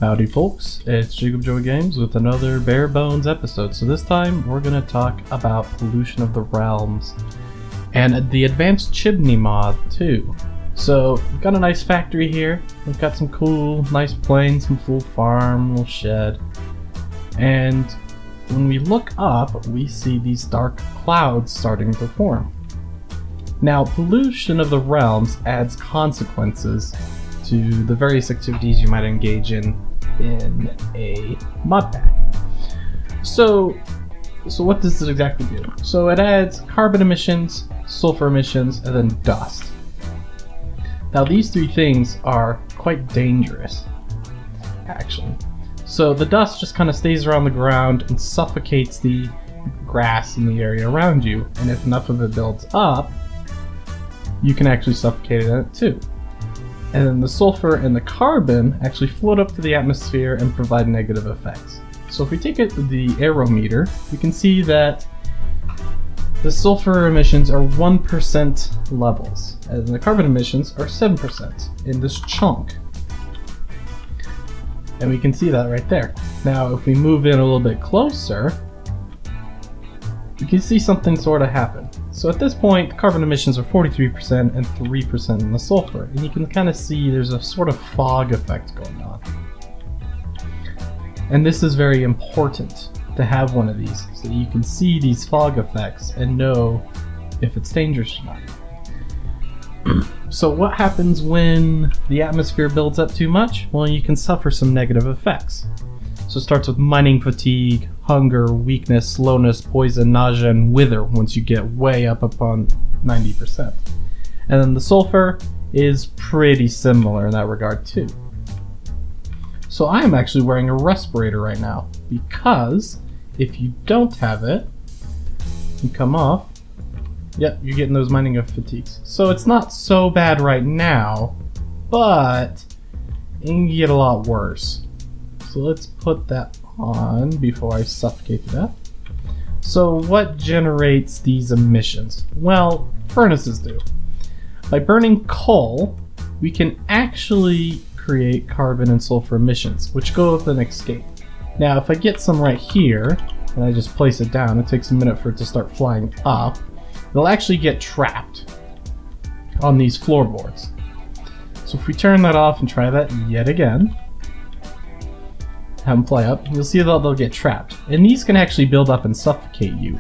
Howdy folks, it's Jacob Joey Games with another bare bones episode. So this time we're going to talk about Pollution of the Realms and the advanced chimney mod too. So we've got a nice factory here, we've got some cool nice plains, some full farm, little shed, and when we look up we see these dark clouds starting to form. Now Pollution of the Realms adds consequences to the various activities you might engage in a mod pack. So what does this exactly do? So it adds carbon emissions, sulfur emissions, and then dust. Now these three things are quite dangerous, actually. So the dust just kind of stays around the ground and suffocates the grass in the area around you, and if enough of it builds up, you can actually suffocate it in it too. And then the sulfur and the carbon actually float up to the atmosphere and provide negative effects. So if we take the aerometer, we can see that the sulfur emissions are 1% levels, and the carbon emissions are 7% in this chunk. And we can see that right there. Now if we move in a little bit closer, you can see something sort of happen. So at this point, carbon emissions are 43% and 3% in the sulfur, and you can kind of see there's a sort of fog effect going on. And this is very important to have one of these, so that you can see these fog effects and know if it's dangerous or not. So what happens when the atmosphere builds up too much? Well, you can suffer some negative effects. So it starts with mining fatigue, hunger, weakness, slowness, poison, nausea, and wither once you get way up upon 90%. And then the sulfur is pretty similar in that regard too. So I am actually wearing a respirator right now because if you don't have it, you come off, yep, you're getting those mining of fatigues. So it's not so bad right now, but it can get a lot worse. So let's put that on before I suffocate to death. So what generates these emissions? Well, furnaces do. By burning coal, we can actually create carbon and sulfur emissions, which go with an escape. Now if I get some right here, and I just place it down, it takes a minute for it to start flying up, it'll actually get trapped on these floorboards. So if we turn that off and try that yet again, have them fly up, you'll see that they'll get trapped. And these can actually build up and suffocate you.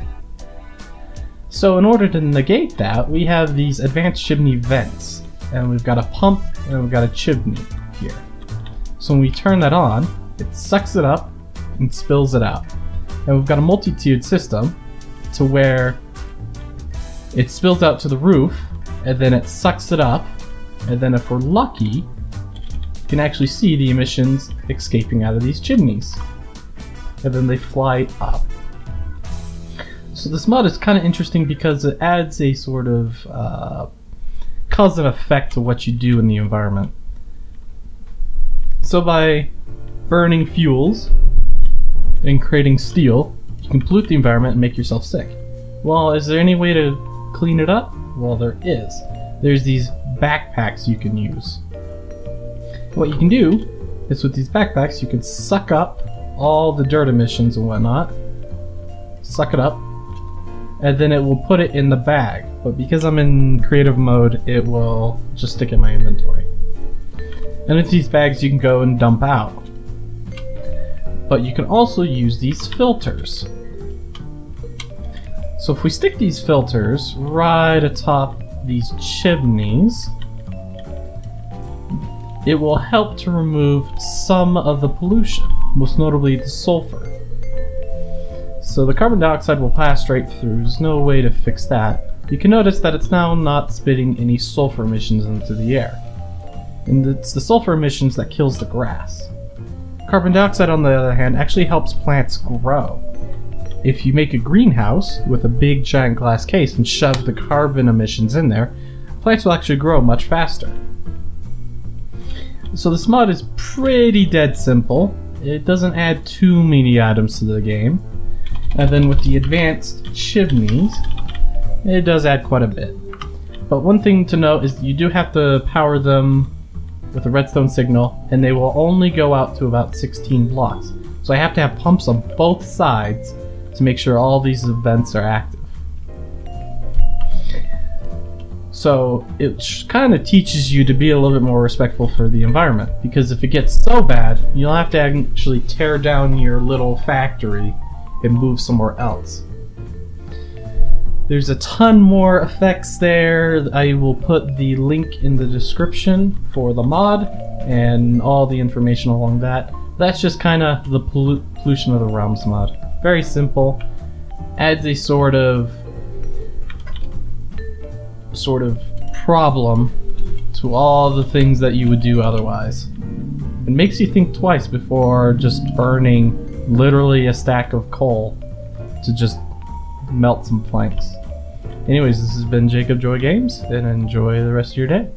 So in order to negate that, we have these advanced chimney vents. And we've got a pump and we've got a chimney here. So when we turn that on, it sucks it up and spills it out. And we've got a multi-tiered system to where it spills out to the roof, and then it sucks it up, and then if we're lucky, can actually see the emissions escaping out of these chimneys, and then they fly up. So this mod is kind of interesting because it adds a sort of cause and effect to what you do in the environment. So by burning fuels and creating steel, you can pollute the environment and make yourself sick. Well, is there any way to clean it up? Well, there is. There's these backpacks you can use. What you can do is with these backpacks you can suck up all the dirt emissions and whatnot, suck it up, and then it will put it in the bag. But because I'm in creative mode, it will just stick in my inventory. And with these bags you can go and dump out. But you can also use these filters. So if we stick these filters right atop these chimneys, it will help to remove some of the pollution, most notably the sulfur. So the carbon dioxide will pass straight through, there's no way to fix that. You can notice that it's now not spitting any sulfur emissions into the air. And it's the sulfur emissions that kills the grass. Carbon dioxide, on the other hand, actually helps plants grow. If you make a greenhouse with a big giant glass case and shove the carbon emissions in there, plants will actually grow much faster. So this mod is pretty dead simple. It doesn't add too many items to the game. And then with the advanced chimneys, it does add quite a bit. But one thing to note is you do have to power them with a redstone signal, and they will only go out to about 16 blocks. So I have to have pumps on both sides to make sure all these vents are active. So it kind of teaches you to be a little bit more respectful for the environment, because if it gets so bad, you'll have to actually tear down your little factory and move somewhere else. There's a ton more effects there. I will put the link in the description for the mod and all the information along that. That's just kind of the Pollution of the Realms mod. Very simple. Adds a sort of problem to all the things that you would do otherwise. It makes you think twice before just burning literally a stack of coal to just melt some planks. Anyways, this has been Jacob Joy Games, and enjoy the rest of your day.